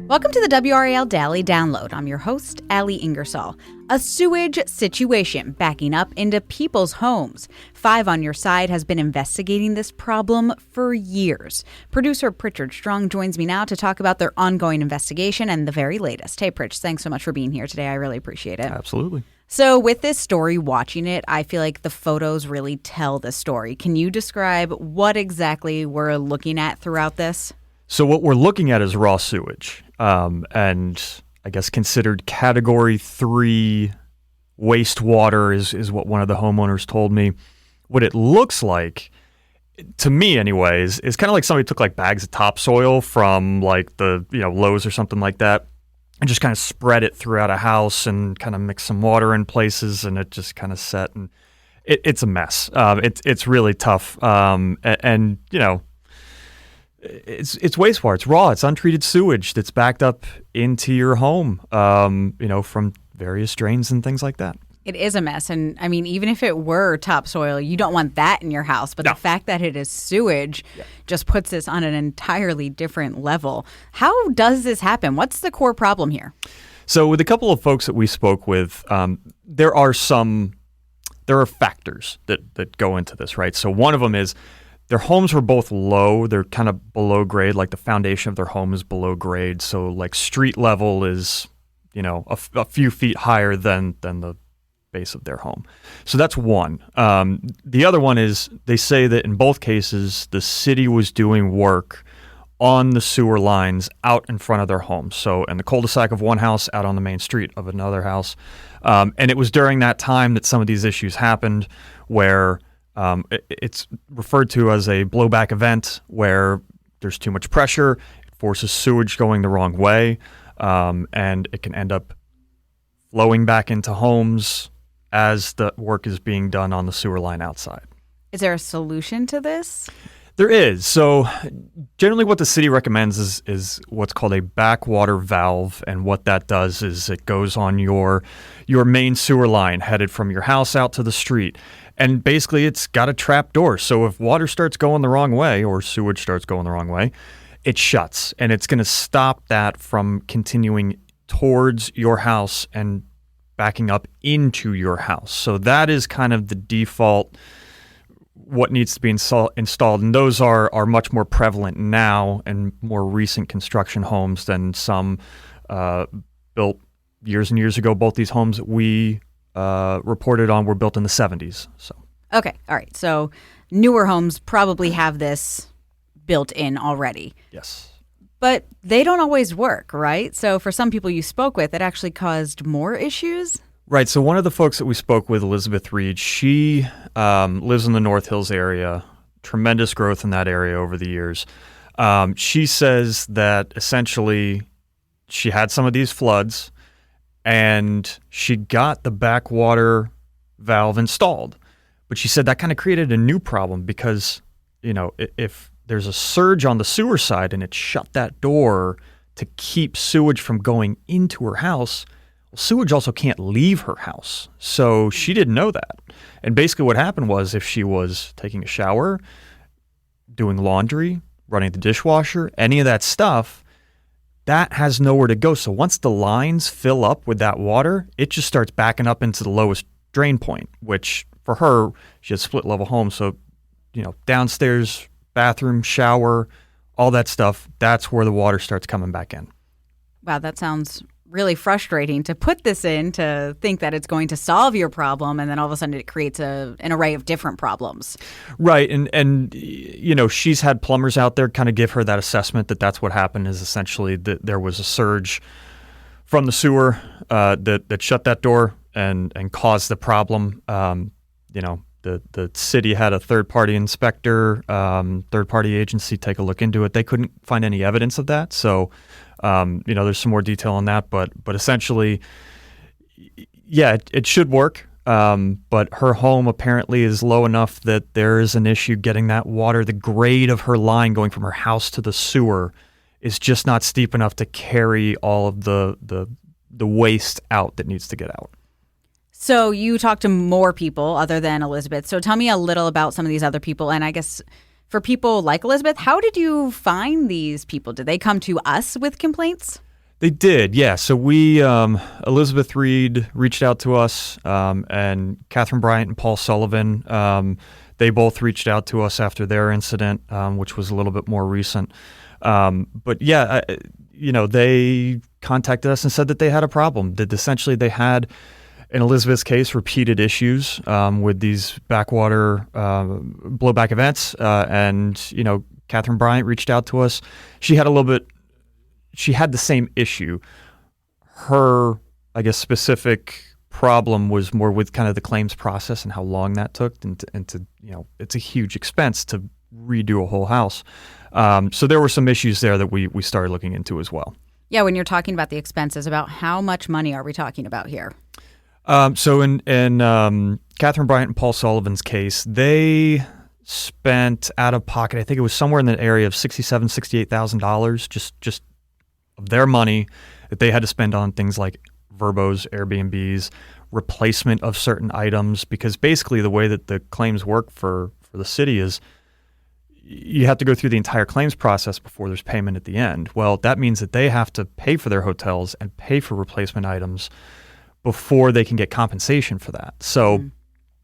Welcome to the WRAL Daily Download. I'm your host, Ali Ingersoll. A sewage situation backing up into people's homes. 5 on Your Side has been investigating this problem for years. Producer Pritchard Strong joins me now to talk about their ongoing investigation and the very latest. Hey, Pritch, thanks so much for being here today. I really appreciate it. Absolutely. So with this story, watching it, I feel like the photos really tell the story. Can you describe what exactly we're looking at throughout this? So what we're looking at is raw sewage, and I guess considered Category 3 wastewater is what one of the homeowners told me. What it looks like, to me anyways, is kind of like somebody took like bags of topsoil from like the Lowe's or something like that and just kind of spread it throughout a house and kind of mix some water in places, and it just kind of set, and it's a mess. It's really tough, and It's wastewater. It's raw. It's untreated sewage that's backed up into your home, from various drains and things like that. It is a mess. And I mean, even if it were topsoil, you don't want that in your house. But No. The fact that it is sewage just puts this on an entirely different level. How does this happen? What's the core problem here? So with a couple of folks that we spoke with, there are factors that go into this, right? So one of them is their homes were both low. They're kind of below grade, like the foundation of their home is below grade. So like street level is, a few feet higher than the base of their home. So that's one. The other one is they say that in both cases, the city was doing work on the sewer lines out in front of their homes. So in the cul-de-sac of one house, out on the main street of another house. And it was during that time that some of these issues happened where it's referred to as a blowback event where there's too much pressure, it forces sewage going the wrong way, and it can end up flowing back into homes as the work is being done on the sewer line outside. Is there a solution to this? There is. So generally what the city recommends is what's called a backwater valve, and what that does is it goes on your main sewer line headed from your house out to the street. And basically it's got a trap door. So if water starts going the wrong way or sewage starts going the wrong way, it shuts, and it's going to stop that from continuing towards your house and backing up into your house. So that is kind of the default, what needs to be installed. And those are much more prevalent now in more recent construction homes than some built years and years ago. Both these homes that we reported on were built in the 70s. So Okay. All right. So newer homes probably have this built in already. yes. But they don't always work, right? So for some people you spoke with, it actually caused more issues. Right. So one of the folks that we spoke with, Elizabeth Reed, she lives in the North Hills area. Tremendous growth in that area over the years. She says that essentially she had some of these floods and she got the backwater valve installed. But she said that kind of created a new problem because, if there's a surge on the sewer side and it shut that door to keep sewage from going into her house, well, sewage also can't leave her house. So she didn't know that. And basically what happened was if she was taking a shower, doing laundry, running the dishwasher, any of that stuff, that has nowhere to go. So once the lines fill up with that water, it just starts backing up into the lowest drain point, which for her, she had a split level home. So, downstairs, bathroom, shower, all that stuff, that's where the water starts coming back in. Wow, that sounds really frustrating to put this in, to think that it's going to solve your problem, and then all of a sudden it creates an array of different problems. Right. And she's had plumbers out there kind of give her that assessment that that's what happened, is essentially that there was a surge from the sewer that shut that door and caused the problem. The city had a third-party inspector, third-party agency take a look into it. They couldn't find any evidence of that. So, there's some more detail on that. But essentially, yeah, it should work. But her home apparently is low enough that there is an issue getting that water. The grade of her line going from her house to the sewer is just not steep enough to carry all of the waste out that needs to get out. So you talked to more people other than Elizabeth. So tell me a little about some of these other people. And I guess for people like Elizabeth, how did you find these people? Did they come to us with complaints? They did, yeah. So we, Elizabeth Reed reached out to us, and Catherine Bryant and Paul Sullivan, they both reached out to us after their incident, which was a little bit more recent. But yeah, they contacted us and said that they had a problem. That essentially they had, in Elizabeth's case, repeated issues with these backwater blowback events, and Catherine Bryant reached out to us. She had the same issue. Her, I guess, specific problem was more with kind of the claims process and how long that took, and to it's a huge expense to redo a whole house. So there were some issues there that we started looking into as well. Yeah, when you're talking about the expenses, about how much money are we talking about here? So in Catherine Bryant and Paul Sullivan's case, they spent out of pocket, I think it was somewhere in the area of $67,000, $68,000, just of their money that they had to spend on things like verbos, Airbnbs, replacement of certain items, because basically the way that the claims work for the city is you have to go through the entire claims process before there's payment at the end. Well, that means that they have to pay for their hotels and pay for replacement items before they can get compensation for that. So,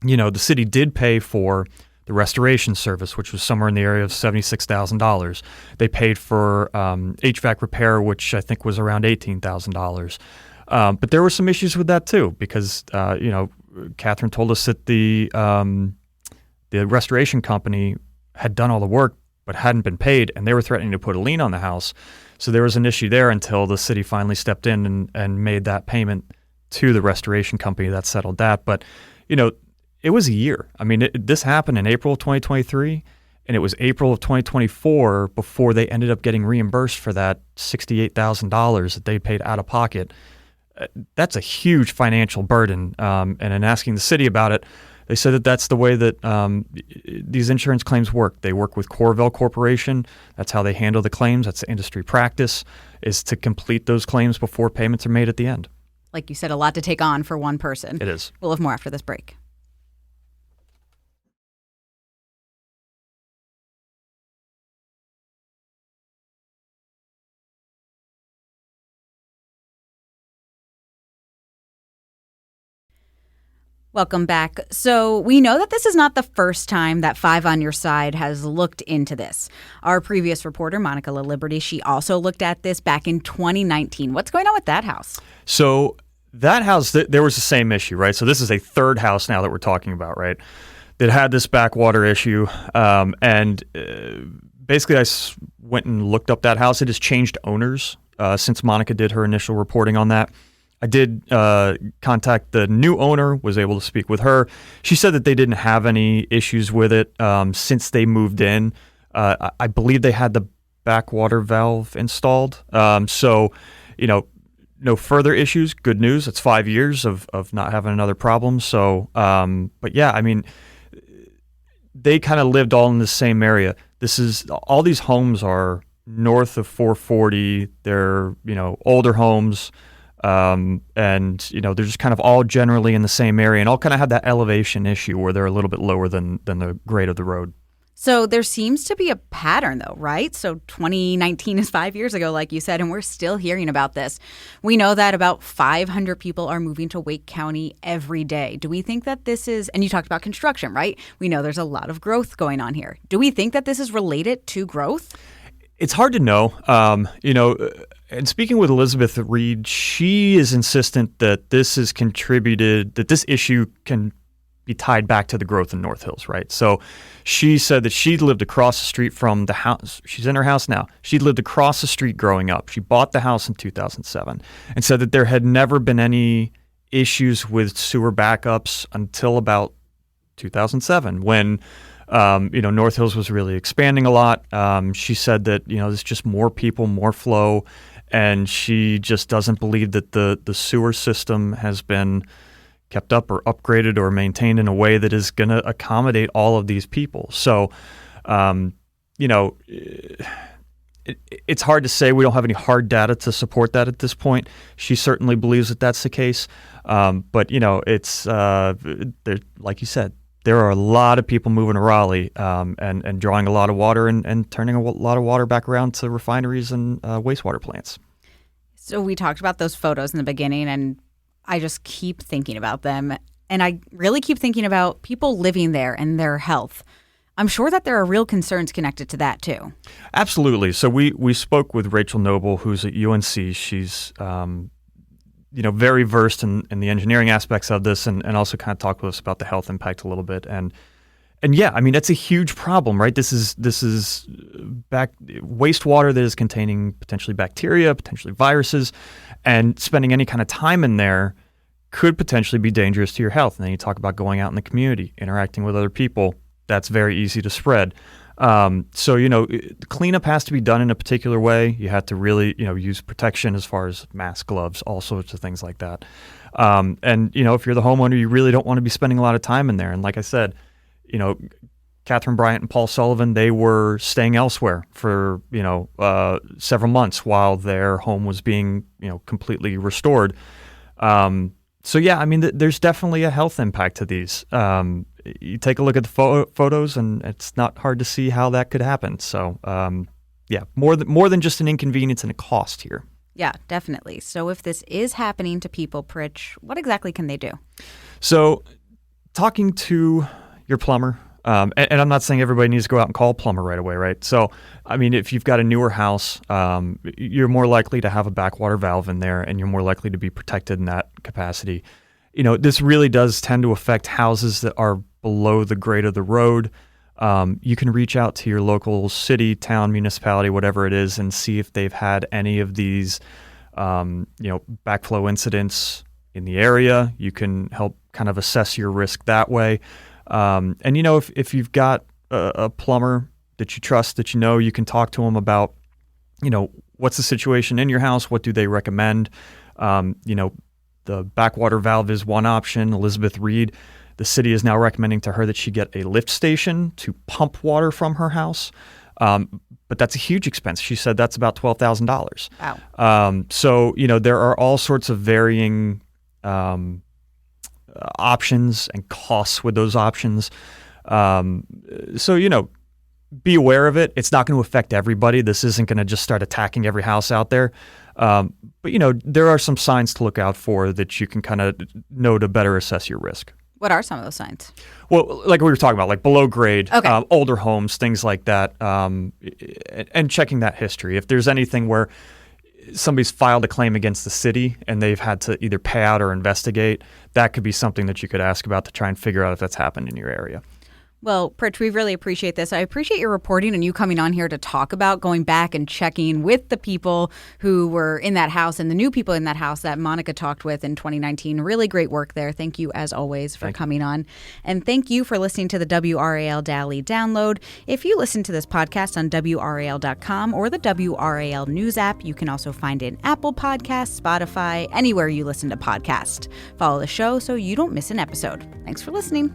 the city did pay for the restoration service, which was somewhere in the area of $76,000. They paid for HVAC repair, which I think was around $18,000. But there were some issues with that too, because Catherine told us that the restoration company had done all the work but hadn't been paid, and they were threatening to put a lien on the house. So there was an issue there until the city finally stepped in and made that payment to the restoration company that settled that. But it was a year. I mean, this happened in April of 2023, and it was April of 2024 before they ended up getting reimbursed for that $68,000 that they paid out of pocket. That's a huge financial burden. And in asking the city about it, they said that that's the way that these insurance claims work. They work with Corvell Corporation. That's how they handle the claims. That's the industry practice, is to complete those claims before payments are made at the end. Like you said, a lot to take on for one person. It is. We'll have more after this break. Welcome back. So we know that this is not the first time that Five on Your Side has looked into this. Our previous reporter, Monica LaLiberty, she also looked at this back in 2019. What's going on with that house? So that house, there was the same issue, right? So this is a third house now that we're talking about, right? That had this backwater issue. Basically I went and looked up that house. It has changed owners since Monica did her initial reporting on that. I did contact the new owner, was able to speak with her. She said that they didn't have any issues with it since they moved in. I believe they had the backwater valve installed. So, no further issues. Good news. It's 5 years of not having another problem. So, but yeah, I mean, they kind of lived all in the same area. All these homes are north of 440. They're, older homes. And they're just kind of all generally in the same area, and all kind of have that elevation issue where they're a little bit lower than the grade of the road. So there seems to be a pattern though, right? So 2019 is 5 years ago, like you said, and we're still hearing about this. We know that about 500 people are moving to Wake County every day. Do we think that this is, and you talked about construction, right? We know there's a lot of growth going on here. Do we think that this is related to growth? It's hard to know. And speaking with Elizabeth Reed, she is insistent that this has contributed, that this issue can be tied back to the growth in North Hills, right? So she said that she lived across the street from the house. She's in her house now. She'd lived across the street growing up. She bought the house in 2007 and said that there had never been any issues with sewer backups until about 2007 when North Hills was really expanding a lot. She said that, there's just more people, more flow, and she just doesn't believe that the sewer system has been kept up or upgraded or maintained in a way that is going to accommodate all of these people. So, it's hard to say. We don't have any hard data to support that at this point. She certainly believes that that's the case. But, it's, like you said, there are a lot of people moving to Raleigh and drawing a lot of water and turning a lot of water back around to refineries and wastewater plants. So we talked about those photos in the beginning, and I just keep thinking about them. And I really keep thinking about people living there and their health. I'm sure that there are real concerns connected to that, too. Absolutely. So we spoke with Rachel Noble, who's at UNC. She's very versed in the engineering aspects of this, and also kind of talked with us about the health impact a little bit. And yeah, I mean, it's a huge problem, right? This is wastewater that is containing potentially bacteria, potentially viruses, and spending any kind of time in there could potentially be dangerous to your health. And then you talk about going out in the community, interacting with other people. That's very easy to spread. So the cleanup has to be done in a particular way. You have to really, use protection as far as mask, gloves, all sorts of things like that. And if you're the homeowner, you really don't want to be spending a lot of time in there. And like I said, Catherine Bryant and Paul Sullivan, they were staying elsewhere for, several months while their home was being, completely restored. So yeah, I mean, there's definitely a health impact to these. You take a look at the photos, and it's not hard to see how that could happen. So yeah, more than just an inconvenience and a cost here. Yeah, definitely. So if this is happening to people, Pritch, what exactly can they do? So talking to your plumber, and I'm not saying everybody needs to go out and call a plumber right away, right? So, I mean, if you've got a newer house, you're more likely to have a backwater valve in there, and you're more likely to be protected in that capacity. This really does tend to affect houses that are below the grade of the road. You can reach out to your local city, town, municipality, whatever it is, and see if they've had any of these, backflow incidents in the area. You can help kind of assess your risk that way. And if you've got a plumber that you trust, that you can talk to them about, what's the situation in your house? What do they recommend? The backwater valve is one option. Elizabeth Reed, the city is now recommending to her that she get a lift station to pump water from her house. But that's a huge expense. She said that's about $12,000. Wow. So, there are all sorts of varying options and costs with those options. So, be aware of it. It's not going to affect everybody. This isn't going to just start attacking every house out there. But, there are some signs to look out for that you can kind of know to better assess your risk. What are some of those signs? Well, like we were talking about, like below grade, okay. Older homes, things like that, and checking that history. If there's anything where somebody's filed a claim against the city and they've had to either pay out or investigate, that could be something that you could ask about to try and figure out if that's happened in your area. Well, Pritch, we really appreciate this. I appreciate your reporting and you coming on here to talk about going back and checking with the people who were in that house and the new people in that house that Monica talked with in 2019. Really great work there. Thank you, as always, for coming on. And thank you for listening to the WRAL Daily Download. If you listen to this podcast on WRAL.com or the WRAL News app, you can also find it in Apple Podcasts, Spotify, anywhere you listen to podcasts. Follow the show so you don't miss an episode. Thanks for listening.